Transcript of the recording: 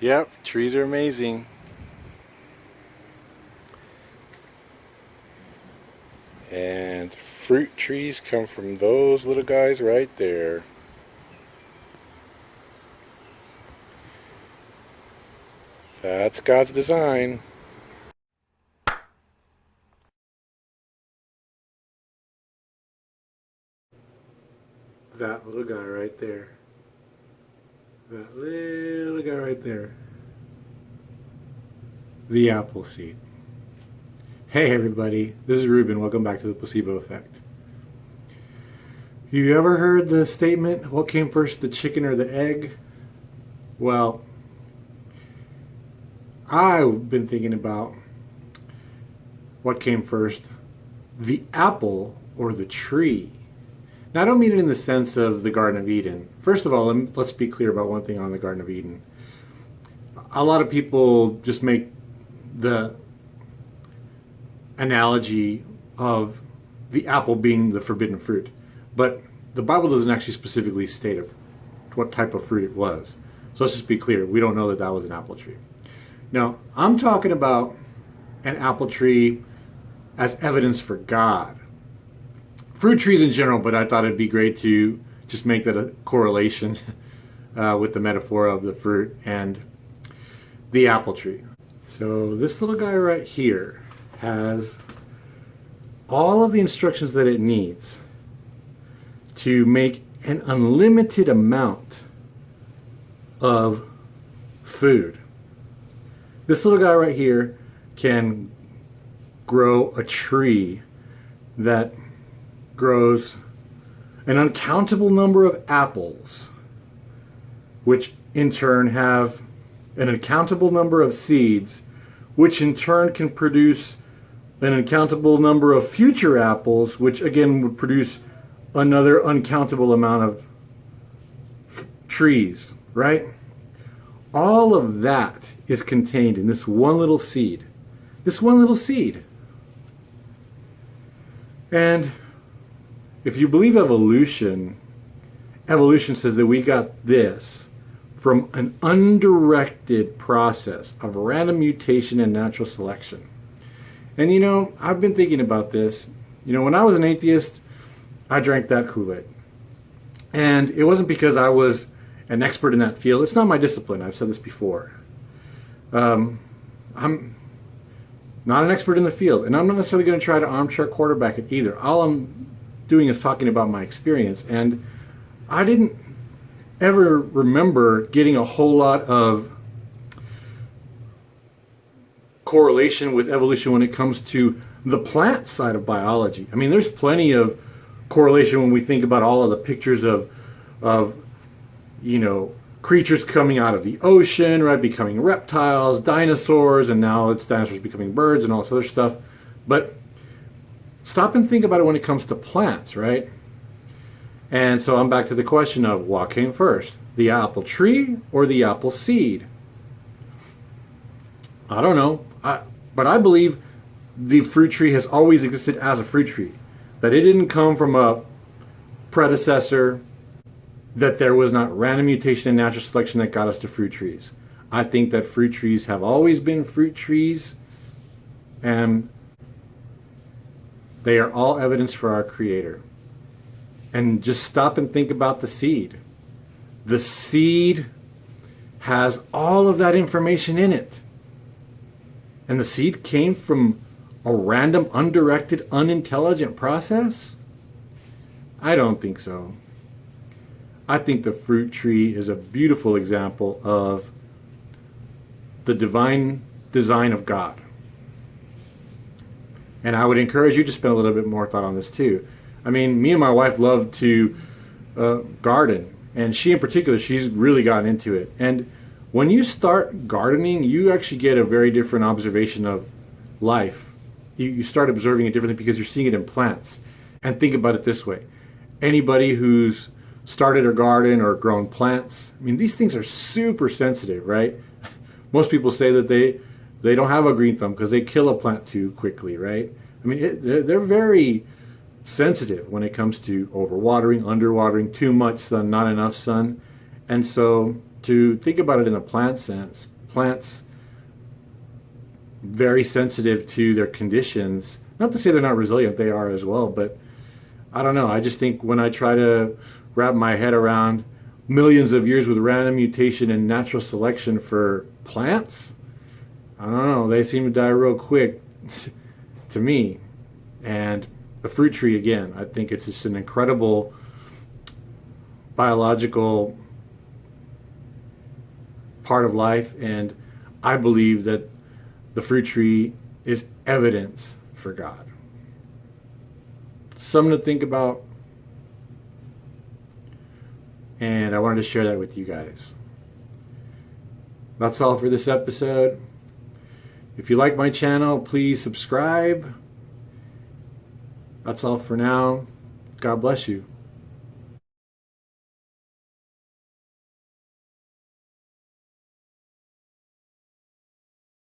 Yep, trees are amazing. And fruit trees come from those little guys right there. That's God's design. That little guy right there. That little guy right there. The apple seed. Hey everybody, this is Ruben. Welcome back to the placebo effect. You ever heard the statement, what came first, the chicken or the egg? Well, I've been thinking about what came first, the apple or the tree. Now, I don't mean it in the sense of the Garden of Eden. First of all, let's be clear about one thing on the Garden of Eden. A lot of people just make the analogy of the apple being the forbidden fruit. But the Bible doesn't actually specifically state what type of fruit it was. So let's just be clear. We don't know that that was an apple tree. Now, I'm talking about an apple tree as evidence for God. Fruit trees in general, but I thought it'd be great to just make that a correlation with the metaphor of the fruit and the apple tree. So this little guy right here has all of the instructions that it needs to make an unlimited amount of food. This little guy right here can grow a tree that grows an uncountable number of apples, which in turn have an uncountable number of seeds, which in turn can produce an uncountable number of future apples, which again would produce another uncountable amount of trees, right? All of that is contained in this one little seed. This one little seed. And if you believe evolution, evolution says that we got this from an undirected process of random mutation and natural selection. And you know, I've been thinking about this. You know, when I was an atheist, I drank that Kool-Aid. And it wasn't because I was an expert in that field. It's not my discipline. I've said this before. I'm not an expert in the field, and I'm not necessarily going to try to armchair quarterback it either. All I'm doing is talking about my experience, and I didn't ever remember getting a whole lot of correlation with evolution when it comes to the plant side of biology. I mean, there's plenty of correlation when we think about all of the pictures of you know, creatures coming out of the ocean, right, becoming reptiles, dinosaurs, and now it's dinosaurs becoming birds and all this other stuff. But stop and think about it when it comes to plants, right? And so I'm back to the question of what came first, the apple tree or the apple seed? I don't know, but I believe the fruit tree has always existed as a fruit tree, that it didn't come from a predecessor, that there was not random mutation and natural selection that got us to fruit trees. I think that fruit trees have always been fruit trees, and they are all evidence for our Creator. And just stop and think about the seed. The seed has all of that information in it. And the seed came from a random, undirected, unintelligent process? I don't think so. I think the fruit tree is a beautiful example of the divine design of God. And I would encourage you to spend a little bit more thought on this too. I mean, me and my wife love to garden, and she in particular, she's really gotten into it. And when you start gardening, you actually get a very different observation of life. You start observing it differently because you're seeing it in plants. And think about it this way. Anybody who's started a garden or grown plants, I mean, these things are super sensitive, right? Most people say that they don't have a green thumb because they kill a plant too quickly, right? I mean, they're very sensitive when it comes to overwatering, underwatering, too much sun, not enough sun. And so to think about it in a plant sense, plants very sensitive to their conditions. Not to say they're not resilient, they are as well, but I don't know. I just think when I try to wrap my head around millions of years with random mutation and natural selection for plants, I don't know, they seem to die real quick to me. And the fruit tree, again, I think it's just an incredible biological part of life, and I believe that the fruit tree is evidence for God. Something to think about, and I wanted to share that with you guys. That's all for this episode. If you like my channel, please subscribe. That's all for now. God bless you.